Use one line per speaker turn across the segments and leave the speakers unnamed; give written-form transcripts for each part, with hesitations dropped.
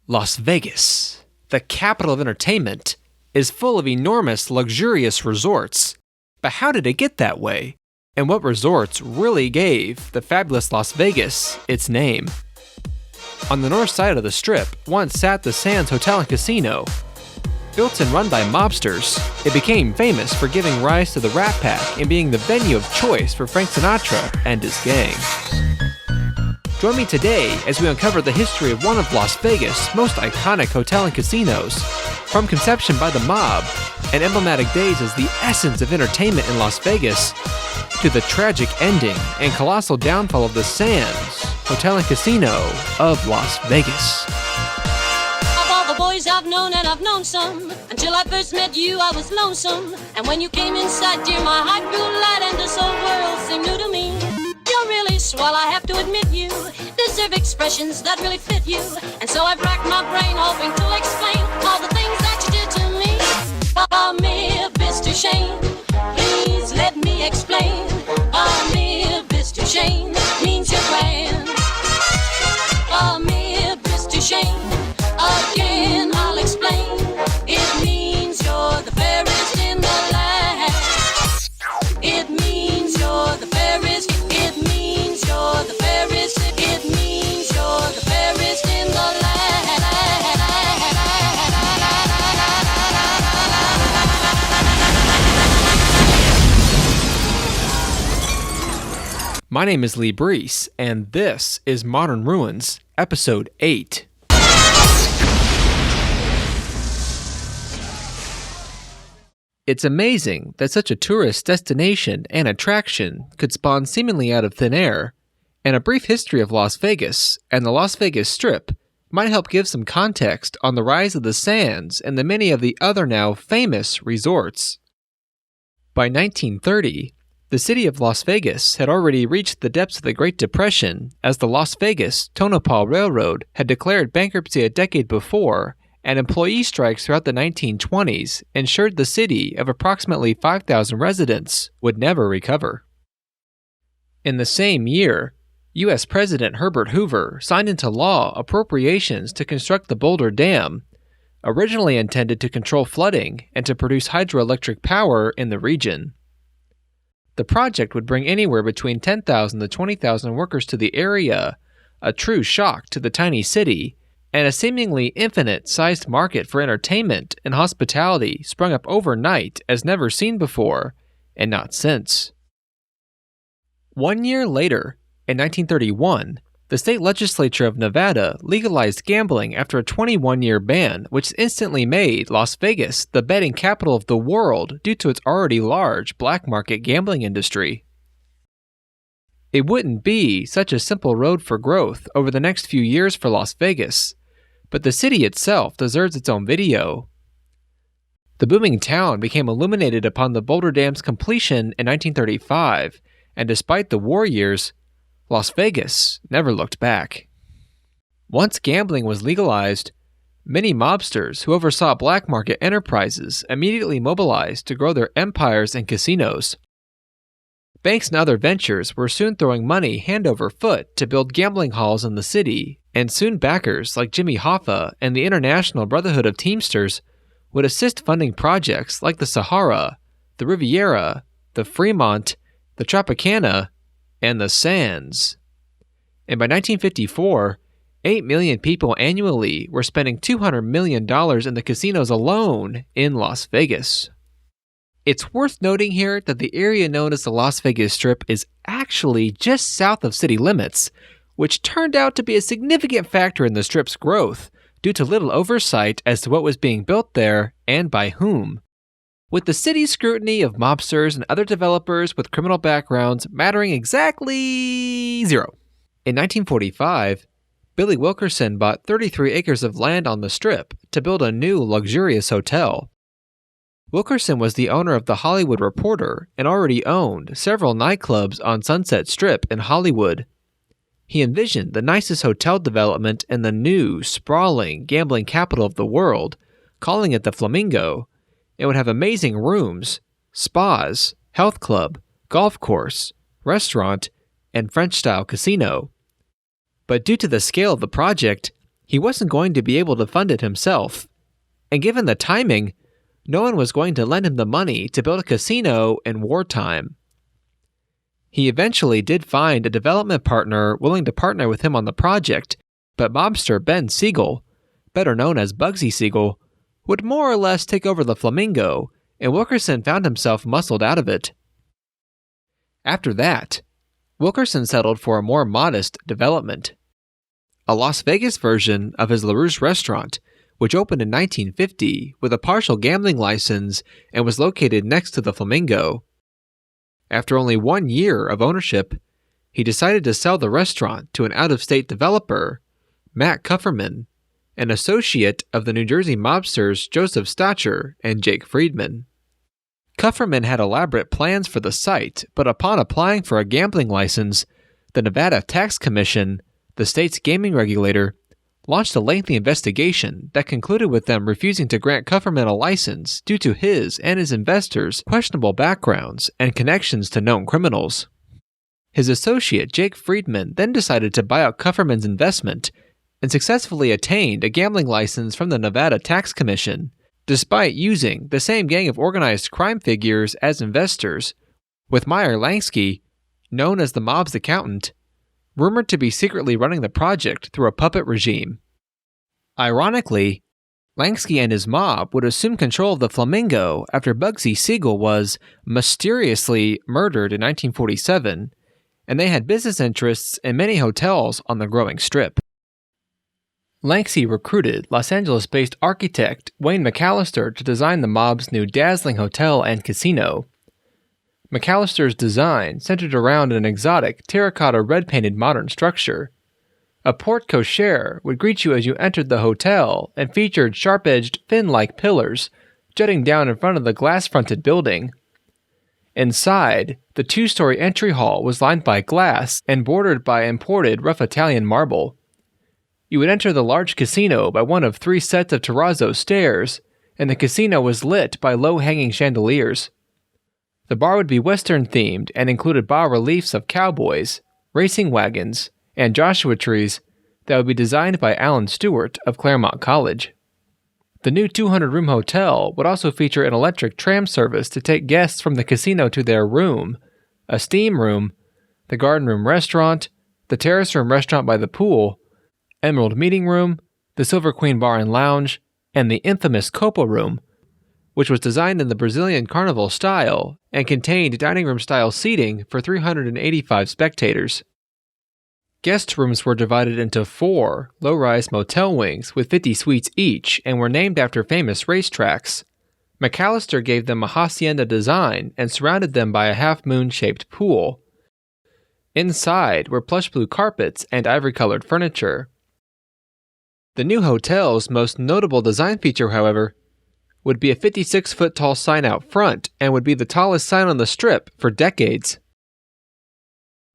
Las Vegas, the capital of entertainment, is full of enormous, luxurious resorts. But how did it get that way? And what resorts really gave the fabulous Las Vegas its name? On the north side of the Strip once sat the Sands Hotel and Casino. Built and run by mobsters, it became famous for giving rise to the Rat Pack and being the venue of choice for Frank Sinatra and his gang. Join me today as we uncover the history of one of Las Vegas' most iconic hotel and casinos, from conception by the mob and emblematic days as the essence of entertainment in Las Vegas, to the tragic ending and colossal downfall of the Sands Hotel and Casino of Las Vegas.
Of all the boys I've known, and I've known some, until I first met you I was lonesome. And when you came inside, dear, my heart grew light and this whole world seemed new to me. You're really swell, I have to admit you deserve expressions that really fit you. And so I've racked my brain hoping to explain all the things that you did to me. Amir Shane, please let me explain. Amir Shane means you're grand. Amir Shane, again I'll explain. It means you're the fairest in the land. It means you're the fairest. It means you're the fairest. It means you're the fairest in the land.
My name is LaBreece, and this is Modern Ruins, Episode 8. It's amazing that such a tourist destination and attraction could spawn seemingly out of thin air, and a brief history of Las Vegas and the Las Vegas Strip might help give some context on the rise of the Sands and the many of the other now famous resorts. By 1930, the city of Las Vegas had already reached the depths of the Great Depression, as the Las Vegas-Tonopah Railroad had declared bankruptcy a decade before, and employee strikes throughout the 1920s ensured the city of approximately 5,000 residents would never recover. In the same year, U.S. President Herbert Hoover signed into law appropriations to construct the Boulder Dam, originally intended to control flooding and to produce hydroelectric power in the region. The project would bring anywhere between 10,000 to 20,000 workers to the area, a true shock to the tiny city, and a seemingly infinite-sized market for entertainment and hospitality sprung up overnight as never seen before, and not since. 1 year later, in 1931, the state legislature of Nevada legalized gambling after a 21-year ban, which instantly made Las Vegas the betting capital of the world due to its already large black market gambling industry. It wouldn't be such a simple road for growth over the next few years for Las Vegas, but the city itself deserves its own video. The booming town became illuminated upon the Boulder Dam's completion in 1935, and despite the war years, Las Vegas never looked back. Once gambling was legalized, many mobsters who oversaw black market enterprises immediately mobilized to grow their empires and casinos. Banks and other ventures were soon throwing money hand over foot to build gambling halls in the city, and soon backers like Jimmy Hoffa and the International Brotherhood of Teamsters would assist funding projects like the Sahara, the Riviera, the Fremont, the Tropicana, and the Sands. And by 1954, 8 million people annually were spending $200 million in the casinos alone in Las Vegas. It's worth noting here that the area known as the Las Vegas Strip is actually just south of city limits, which turned out to be a significant factor in the Strip's growth due to little oversight as to what was being built there and by whom, with the city's scrutiny of mobsters and other developers with criminal backgrounds mattering exactly zero. In 1945, Billy Wilkerson bought 33 acres of land on the Strip to build a new luxurious hotel. Wilkerson was the owner of The Hollywood Reporter and already owned several nightclubs on Sunset Strip in Hollywood. He envisioned the nicest hotel development in the new, sprawling gambling capital of the world, calling it the Flamingo. It would have amazing rooms, spas, health club, golf course, restaurant, and French-style casino. But due to the scale of the project, He wasn't going to be able to fund it himself, and given the timing, no one was going to lend him the money to build a casino in wartime. He eventually did find a development partner willing to partner with him on the project, but mobster Ben Siegel, better known as Bugsy Siegel, would more or less take over the Flamingo, and Wilkerson found himself muscled out of it. After that, Wilkerson settled for a more modest development. A Las Vegas version of his LaRouche restaurant, which opened in 1950 with a partial gambling license and was located next to the Flamingo. After only 1 year of ownership, he decided to sell the restaurant to an out-of-state developer, Matt Kufferman, an associate of the New Jersey mobsters Joseph Stacher and Jake Friedman. Kufferman had elaborate plans for the site, but upon applying for a gambling license, the Nevada Tax Commission, the state's gaming regulator, launched a lengthy investigation that concluded with them refusing to grant Kufferman a license due to his and his investors' questionable backgrounds and connections to known criminals. His associate Jake Friedman then decided to buy out Kufferman's investment and successfully attained a gambling license from the Nevada Tax Commission, despite using the same gang of organized crime figures as investors, with Meyer Lansky, known as the mob's accountant, rumored to be secretly running the project through a puppet regime. Ironically, Lansky and his mob would assume control of the Flamingo after Bugsy Siegel was mysteriously murdered in 1947, and they had business interests in many hotels on the growing strip. Lansky recruited Los Angeles-based architect Wayne McAllister to design the mob's new dazzling hotel and casino. McAllister's design centered around an exotic terracotta red-painted modern structure. A porte cochere would greet you as you entered the hotel and featured sharp-edged fin-like pillars jutting down in front of the glass-fronted building. Inside, the two-story entry hall was lined by glass and bordered by imported rough Italian marble. You would enter the large casino by one of 3 sets of terrazzo stairs, and the casino was lit by low-hanging chandeliers. The bar would be Western-themed and included bas-reliefs of cowboys, racing wagons, and Joshua trees that would be designed by Alan Stewart of Claremont College. The new 200-room hotel would also feature an electric tram service to take guests from the casino to their room, a steam room, the garden room restaurant, the terrace room restaurant by the pool, Emerald Meeting Room, the Silver Queen Bar and Lounge, and the infamous Copa Room, which was designed in the Brazilian Carnival style and contained dining room-style seating for 385 spectators. Guest rooms were divided into 4 low-rise motel wings with 50 suites each and were named after famous racetracks. McAllister gave them a hacienda design and surrounded them by a half-moon-shaped pool. Inside were plush blue carpets and ivory-colored furniture. The new hotel's most notable design feature, however, would be a 56-foot-tall sign out front and would be the tallest sign on the Strip for decades.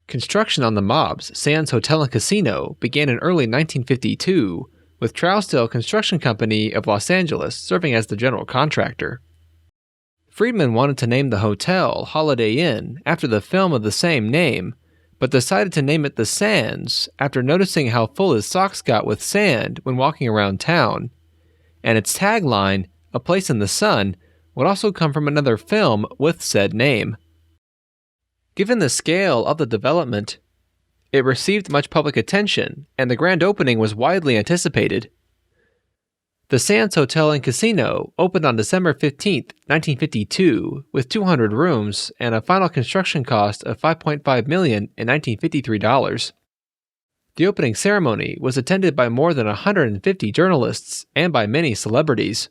Construction on the mob's Sands Hotel and Casino began in early 1952, with Trousdale Construction Company of Los Angeles serving as the general contractor. Friedman wanted to name the hotel Holiday Inn after the film of the same name, but decided to name it the Sands after noticing how full his socks got with sand when walking around town, and its tagline, "A Place in the Sun," would also come from another film with said name. Given the scale of the development, it received much public attention, and the grand opening was widely anticipated. The Sands Hotel and Casino opened on December 15, 1952, with 200 rooms and a final construction cost of $5.5 million in 1953 dollars. The opening ceremony was attended by more than 150 journalists and by many celebrities.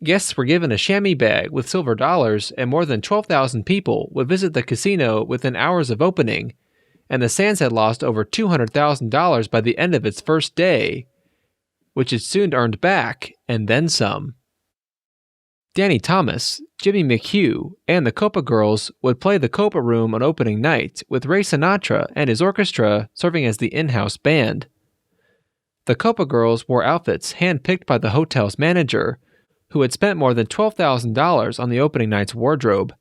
Guests were given a chamois bag with silver dollars, and more than 12,000 people would visit the casino within hours of opening, and the Sands had lost over $200,000 by the end of its first day, which it soon earned back, and then some. Danny Thomas, Jimmy McHugh, and the Copa Girls would play the Copa Room on opening night, with Ray Sinatra and his orchestra serving as the in-house band. The Copa Girls wore outfits hand-picked by the hotel's manager, who had spent more than $12,000 on the opening night's wardrobe,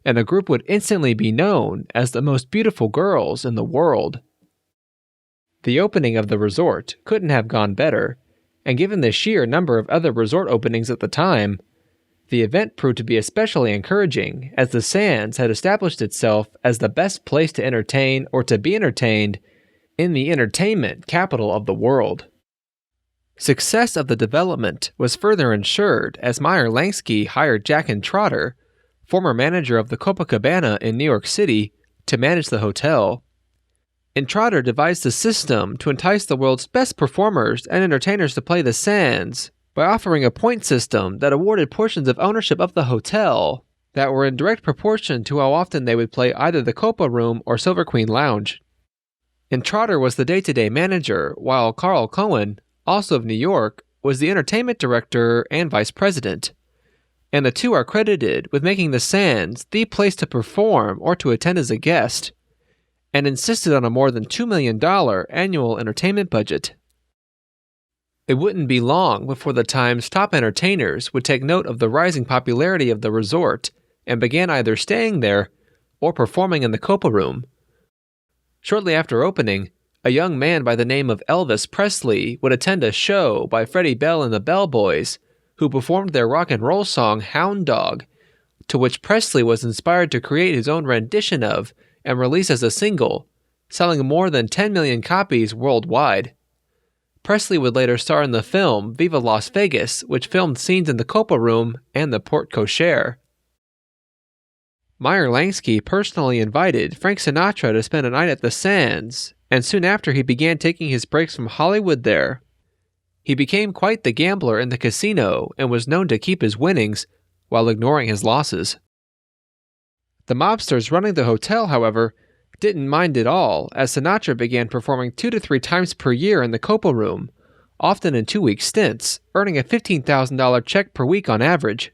and the group would instantly be known as the most beautiful girls in the world. The opening of the resort couldn't have gone better, and given the sheer number of other resort openings at the time, the event proved to be especially encouraging as the Sands had established itself as the best place to entertain or to be entertained in the entertainment capital of the world. Success of the development was further ensured as Meyer Lansky hired Jack and Trotter, former manager of the Copacabana in New York City, to manage the hotel. And Trotter devised a system to entice the world's best performers and entertainers to play the Sands by offering a point system that awarded portions of ownership of the hotel that were in direct proportion to how often they would play either the Copa Room or Silver Queen Lounge. And Trotter was the day-to-day manager, while Carl Cohen, also of New York, was the entertainment director and vice president. And the two are credited with making the Sands the place to perform or to attend as a guest, and insisted on a more than $2 million annual entertainment budget. It wouldn't be long before the Times' top entertainers would take note of the rising popularity of the resort and began either staying there or performing in the Copa Room. Shortly after opening, a young man by the name of Elvis Presley would attend a show by Freddie Bell and the Bell Boys, who performed their rock and roll song Hound Dog, to which Presley was inspired to create his own rendition of and release as a single, selling more than 10 million copies worldwide. Presley would later star in the film Viva Las Vegas, which filmed scenes in the Copa Room and the Porte Cochere. Meyer Lansky personally invited Frank Sinatra to spend a night at the Sands, and soon after he began taking his breaks from Hollywood there. He became quite the gambler in the casino and was known to keep his winnings while ignoring his losses. The mobsters running the hotel, however, didn't mind at all, as Sinatra began performing 2 to 3 times per year in the Copa Room, often in 2-week stints, earning a $15,000 check per week on average.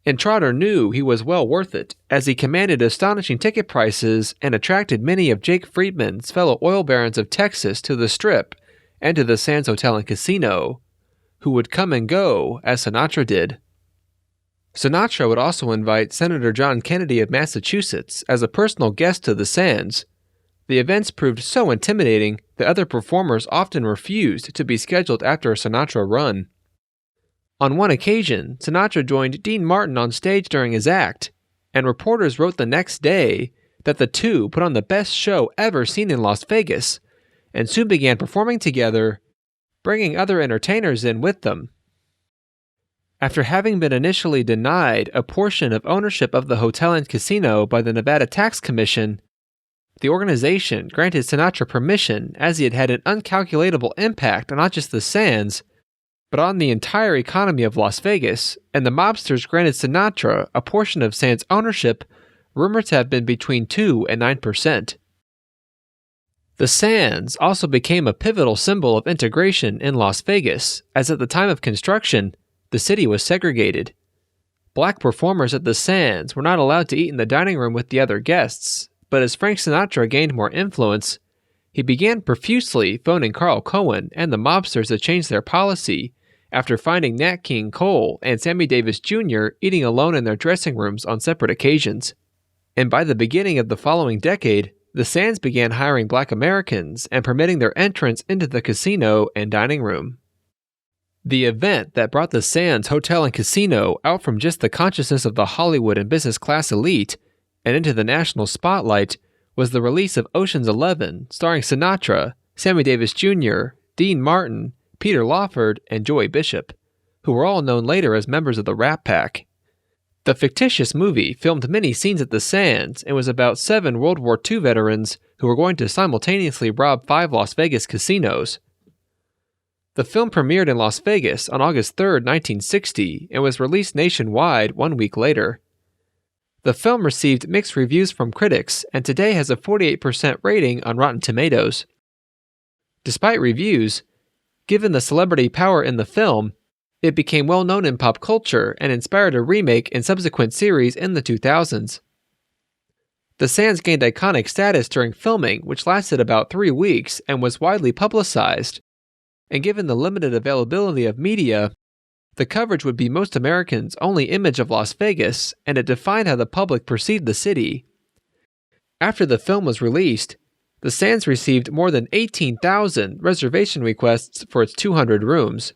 And Trotter knew he was well worth it, as he commanded astonishing ticket prices and attracted many of Jake Friedman's fellow oil barons of Texas to the Strip and to the Sands Hotel and Casino, who would come and go as Sinatra did. Sinatra would also invite Senator John Kennedy of Massachusetts as a personal guest to the Sands. The events proved so intimidating that other performers often refused to be scheduled after a Sinatra run. On one occasion, Sinatra joined Dean Martin on stage during his act, and reporters wrote the next day that the two put on the best show ever seen in Las Vegas, and soon began performing together, bringing other entertainers in with them. After having been initially denied a portion of ownership of the hotel and casino by the Nevada Tax Commission, the organization granted Sinatra permission as he had had an uncalculatable impact on not just the Sands, but on the entire economy of Las Vegas, and the mobsters granted Sinatra a portion of Sands ownership rumored to have been between 2 and 9%. The Sands also became a pivotal symbol of integration in Las Vegas, as at the time of construction, the city was segregated. Black performers at the Sands were not allowed to eat in the dining room with the other guests, but as Frank Sinatra gained more influence, he began profusely phoning Carl Cohen and the mobsters to change their policy after finding Nat King Cole and Sammy Davis Jr. eating alone in their dressing rooms on separate occasions. And by the beginning of the following decade, the Sands began hiring Black Americans and permitting their entrance into the casino and dining room. The event that brought the Sands Hotel and Casino out from just the consciousness of the Hollywood and business class elite and into the national spotlight was the release of Ocean's 11, starring Sinatra, Sammy Davis Jr., Dean Martin, Peter Lawford, and Joey Bishop, who were all known later as members of the Rat Pack. The fictitious movie filmed many scenes at the Sands and was about 7 World War II veterans who were going to simultaneously rob 5 Las Vegas casinos. The film premiered in Las Vegas on August 3, 1960, and was released nationwide 1 week later. The film received mixed reviews from critics and today has a 48% rating on Rotten Tomatoes. Despite reviews, given the celebrity power in the film, it became well known in pop culture and inspired a remake in subsequent series in the 2000s. The Sands gained iconic status during filming, which lasted about 3 weeks and was widely publicized. And given the limited availability of media, the coverage would be most Americans' only image of Las Vegas, and it defined how the public perceived the city. After the film was released, the The Sands received more than 18,000 reservation requests for its 200 rooms.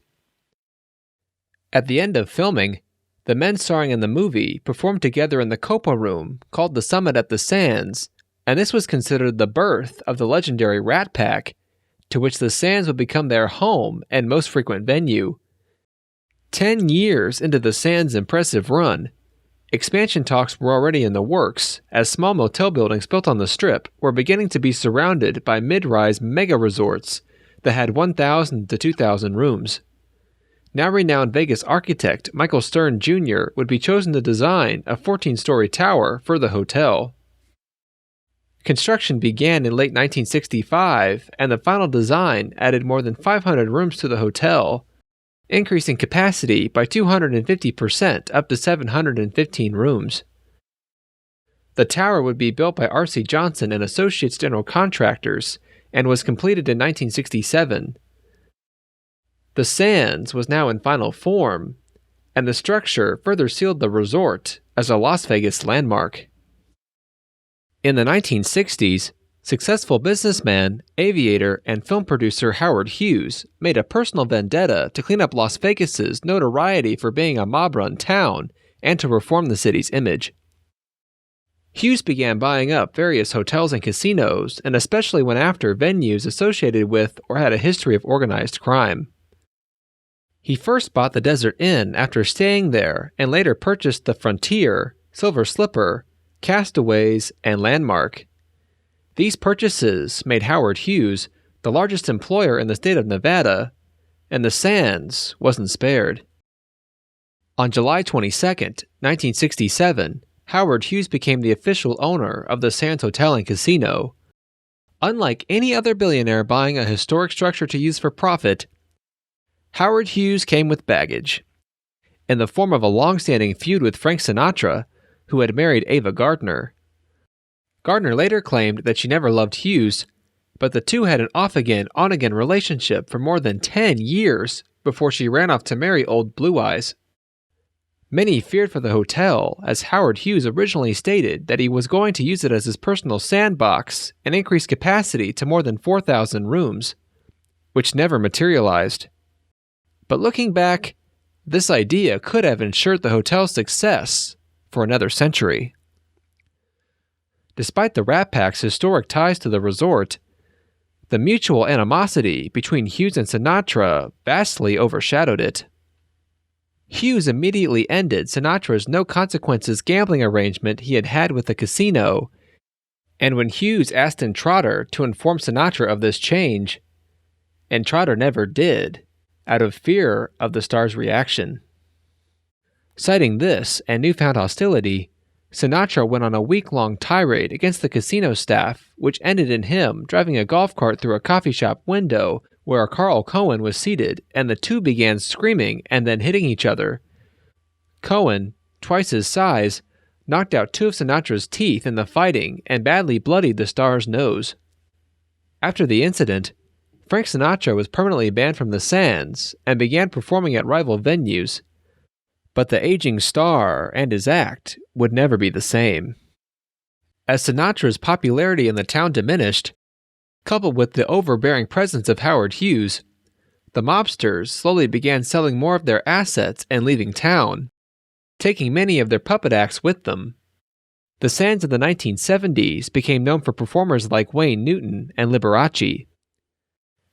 At the end of filming, the men starring in the movie performed together in the Copa Room, called the Summit at the Sands, and this was considered the birth of the legendary Rat Pack, to which the Sands would become their home and most frequent venue. 10 years into the Sands' impressive run, expansion talks were already in the works, as small motel buildings built on the Strip were beginning to be surrounded by mid-rise mega resorts that had 1,000 to 2,000 rooms. Now renowned Vegas architect Michael Stern Jr. would be chosen to design a 14-story tower for the hotel. Construction began in late 1965, and the final design added more than 500 rooms to the hotel, increasing capacity by 250% up to 715 rooms. The tower would be built by R.C. Johnson and Associates General Contractors and was completed in 1967. The Sands was now in final form, and the structure further sealed the resort as a Las Vegas landmark. In the 1960s, successful businessman, aviator, and film producer Howard Hughes made a personal vendetta to clean up Las Vegas's notoriety for being a mob-run town and to reform the city's image. Hughes began buying up various hotels and casinos, and especially went after venues associated with or had a history of organized crime. He first bought the Desert Inn after staying there, and later purchased the Frontier, Silver Slipper, Castaways, and Landmark. These purchases made Howard Hughes the largest employer in the state of Nevada, and the Sands wasn't spared. On July 22, 1967, Howard Hughes became the official owner of the Sands Hotel and Casino. Unlike any other billionaire buying a historic structure to use for profit, Howard Hughes came with baggage, in the form of a long-standing feud with Frank Sinatra, who had married Ava Gardner. Gardner later claimed that she never loved Hughes, but the two had an off-again, on-again relationship for more than 10 years before she ran off to marry old Blue Eyes. Many feared for the hotel, as Howard Hughes originally stated that he was going to use it as his personal sandbox and increase capacity to more than 4,000 rooms, which never materialized. But looking back, this idea could have ensured the hotel's success for another century. Despite the Rat Pack's historic ties to the resort, the mutual animosity between Hughes and Sinatra vastly overshadowed it. Hughes immediately ended Sinatra's no-consequences gambling arrangement he had had with the casino, and when Hughes asked Trotter to inform Sinatra of this change, Trotter never did, out of fear of the star's reaction. Citing this and newfound hostility, Sinatra went on a week-long tirade against the casino staff, which ended in him driving a golf cart through a coffee shop window where Carl Cohen was seated, and the two began screaming and then hitting each other. Cohen, twice his size, knocked out two of Sinatra's teeth in the fighting and badly bloodied the star's nose. After the incident, Frank Sinatra was permanently banned from the Sands and began performing at rival venues, but the aging star and his act would never be the same. As Sinatra's popularity in the town diminished, coupled with the overbearing presence of Howard Hughes, the mobsters slowly began selling more of their assets and leaving town, taking many of their puppet acts with them. The Sands of the 1970s became known for performers like Wayne Newton and Liberace.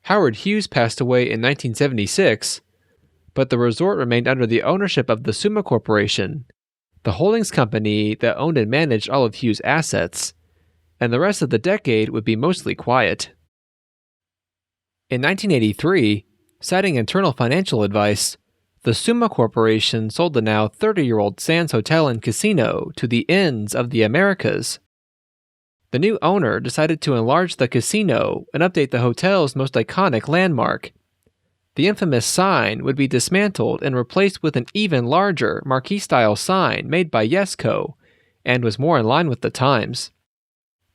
Howard Hughes passed away in 1976, but the resort remained under the ownership of the Summa Corporation, the holdings company that owned and managed all of Hughes' assets, and the rest of the decade would be mostly quiet. In 1983, citing internal financial advice, the Summa Corporation sold the now 30-year-old Sands Hotel and Casino to the Inns of the Americas. The new owner decided to enlarge the casino and update the hotel's most iconic landmark. The infamous sign would be dismantled and replaced with an even larger marquee-style sign made by Yesco, and was more in line with the times.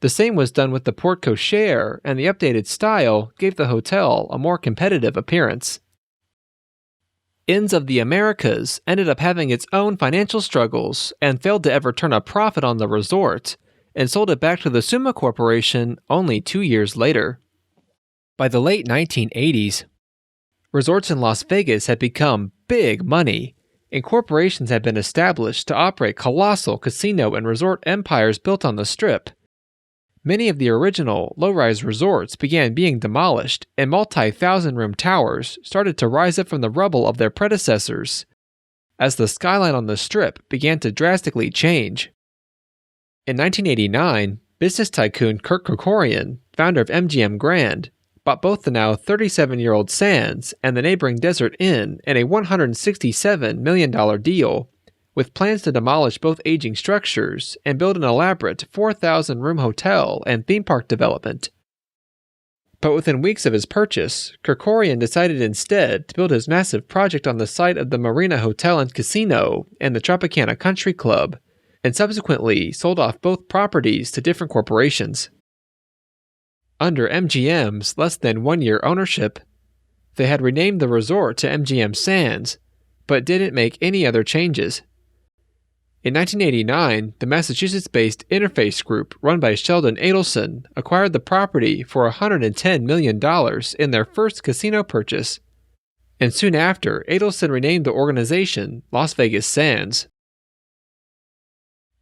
The same was done with the porte cochere, and the updated style gave the hotel a more competitive appearance. Inns of the Americas ended up having its own financial struggles and failed to ever turn a profit on the resort, and sold it back to the Summa Corporation only 2 years later. By the late 1980s, resorts in Las Vegas had become big money, and corporations had been established to operate colossal casino and resort empires built on the Strip. Many of the original low-rise resorts began being demolished, and multi-thousand-room towers started to rise up from the rubble of their predecessors, as the skyline on the Strip began to drastically change. In 1989, business tycoon Kirk Kerkorian, founder of MGM Grand, bought both the now 37-year-old Sands and the neighboring Desert Inn in a $167 million deal, with plans to demolish both aging structures and build an elaborate 4,000-room hotel and theme park development. But within weeks of his purchase, Kerkorian decided instead to build his massive project on the site of the Marina Hotel and Casino and the Tropicana Country Club, and subsequently sold off both properties to different corporations. Under MGM's less than 1-year ownership, they had renamed the resort to MGM Sands, but didn't make any other changes. In 1989, the Massachusetts-based Interface Group, run by Sheldon Adelson, acquired the property for $110 million in their first casino purchase, and soon after, Adelson renamed the organization Las Vegas Sands.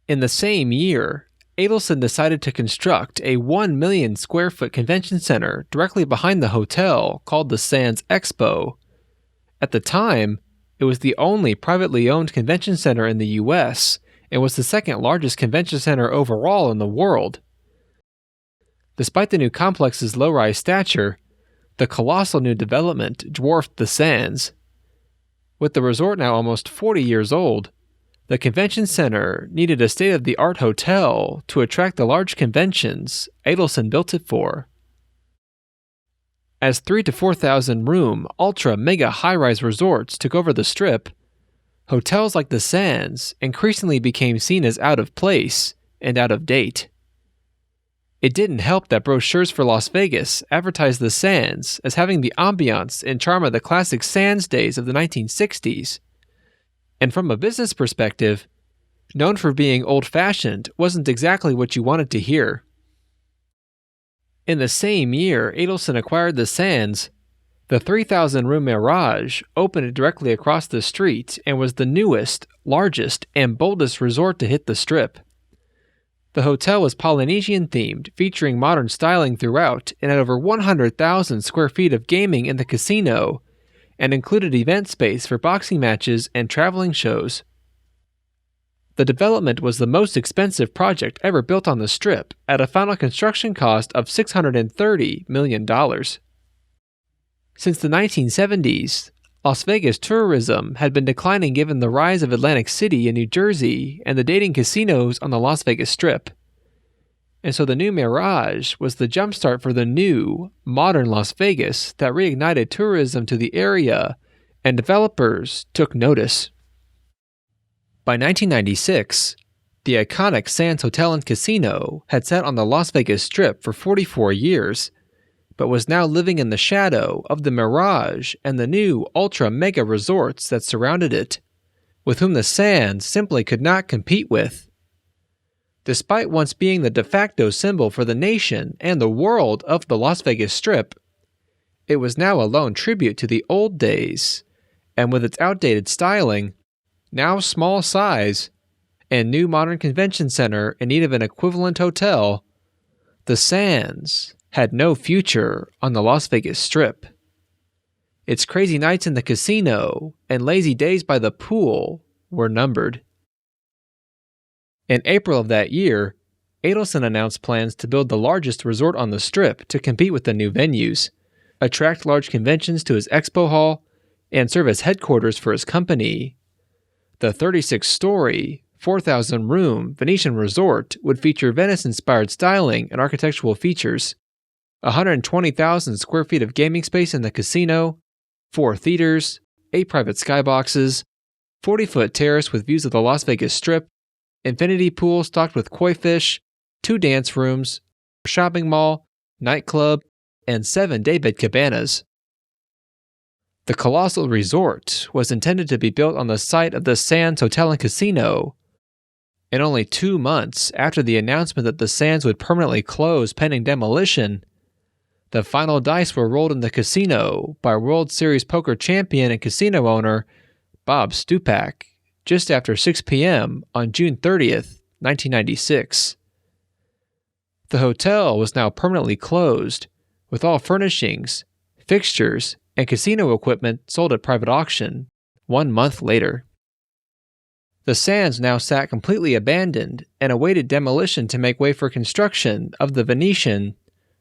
In the same year, Adelson decided to construct a 1 million square foot convention center directly behind the hotel called the Sands Expo. At the time, it was the only privately owned convention center in the U.S. and was the second largest convention center overall in the world. Despite the new complex's low-rise stature, the colossal new development dwarfed the Sands. With the resort now almost 40 years old, the convention center needed a state-of-the-art hotel to attract the large conventions Adelson built it for. As 3,000 to 4,000 room, ultra-mega high-rise resorts took over the Strip, hotels like the Sands increasingly became seen as out of place and out of date. It didn't help that brochures for Las Vegas advertised the Sands as having the ambiance and charm of the classic Sands days of the 1960s. And from a business perspective, known for being old-fashioned wasn't exactly what you wanted to hear. In the same year Adelson acquired the Sands, the 3,000-room Mirage opened directly across the street and was the newest, largest, and boldest resort to hit the Strip. The hotel was Polynesian-themed, featuring modern styling throughout, and had over 100,000 square feet of gaming in the casino, and included event space for boxing matches and traveling shows. The development was the most expensive project ever built on the Strip, at a final construction cost of $630 million. Since the 1970s, Las Vegas tourism had been declining given the rise of Atlantic City in New Jersey and the dating casinos on the Las Vegas Strip. And so the new Mirage was the jumpstart for the new, modern Las Vegas that reignited tourism to the area, and developers took notice. By 1996, the iconic Sands Hotel and Casino had sat on the Las Vegas Strip for 44 years, but was now living in the shadow of the Mirage and the new ultra-mega resorts that surrounded it, with whom the Sands simply could not compete with. Despite once being the de facto symbol for the nation and the world of the Las Vegas Strip, it was now a lone tribute to the old days, and with its outdated styling, now small size, and new modern convention center in need of an equivalent hotel, the Sands had no future on the Las Vegas Strip. Its crazy nights in the casino and lazy days by the pool were numbered. In April of that year, Adelson announced plans to build the largest resort on the Strip to compete with the new venues, attract large conventions to his expo hall, and serve as headquarters for his company. The 36-story, 4,000-room Venetian resort would feature Venice-inspired styling and architectural features, 120,000 square feet of gaming space in the casino, 4 theaters, 8 private skyboxes, 40-foot terrace with views of the Las Vegas Strip, infinity pool stocked with koi fish, 2 dance rooms, shopping mall, nightclub, and 7 daybed cabanas. The colossal resort was intended to be built on the site of the Sands Hotel and Casino, And only 2 months after the announcement that the Sands would permanently close pending demolition, the final dice were rolled in the casino by World Series poker champion and casino owner Bob Stupak just after 6 p.m. on June 30th, 1996. The hotel was now permanently closed, with all furnishings, fixtures, and casino equipment sold at private auction 1 month later. The Sands now sat completely abandoned and awaited demolition to make way for construction of the Venetian,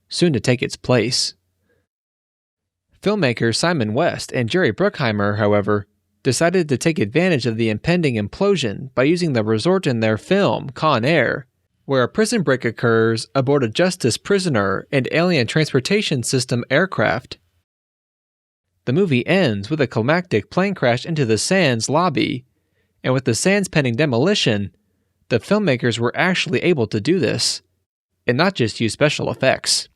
soon to take its place. Filmmakers Simon West and Jerry Bruckheimer, however, decided to take advantage of the impending implosion by using the resort in their film Con Air, where a prison break occurs aboard a Justice prisoner and alien transportation system aircraft. The movie ends with a climactic plane crash into the Sands lobby, and with the Sands pending demolition, the filmmakers were actually able to do this, and not just use special effects.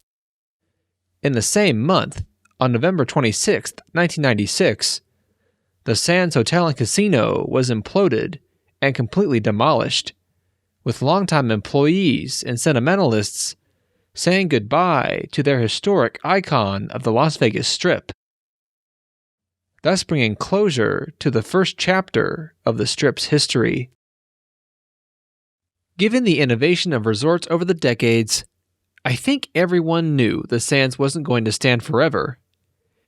In the same month, on November 26, 1996, the Sands Hotel and Casino was imploded and completely demolished, with longtime employees and sentimentalists saying goodbye to their historic icon of the Las Vegas Strip, thus bringing closure to the first chapter of the Strip's history. Given the innovation of resorts over the decades, I think everyone knew the Sands wasn't going to stand forever,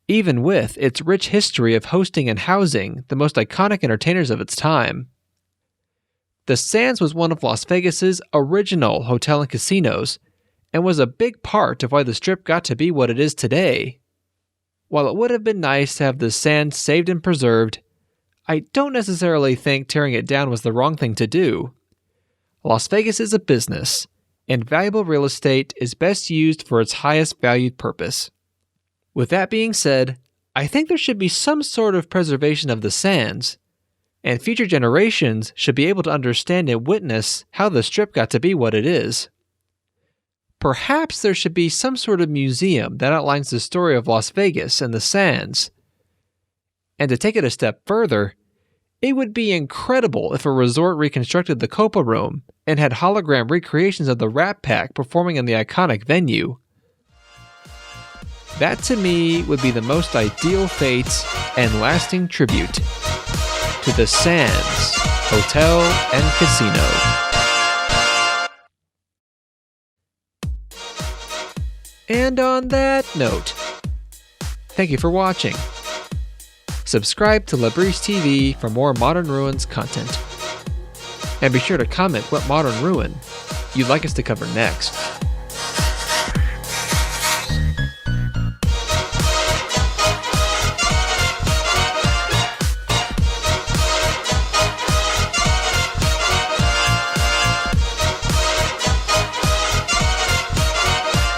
even with its rich history of hosting and housing the most iconic entertainers of its time. The Sands was one of Las Vegas's original hotel and casinos, and was a big part of why the Strip got to be what it is today. While it would have been nice to have the Sands saved and preserved, I don't necessarily think tearing it down was the wrong thing to do. Las Vegas is a business, and valuable real estate is best used for its highest valued purpose. With that being said, I think there should be some sort of preservation of the Sands, and future generations should be able to understand and witness how the Strip got to be what it is. Perhaps there should be some sort of museum that outlines the story of Las Vegas and the Sands. And to take it a step further, it would be incredible if a resort reconstructed the Copa Room and had hologram recreations of the Rat Pack performing in the iconic venue. That to me would be the most ideal fate and lasting tribute to the Sands Hotel and Casino. And on that note, thank you for watching. Subscribe to LaBreeceTV for more Modern Ruins content. And be sure to comment what modern ruin you'd like us to cover next.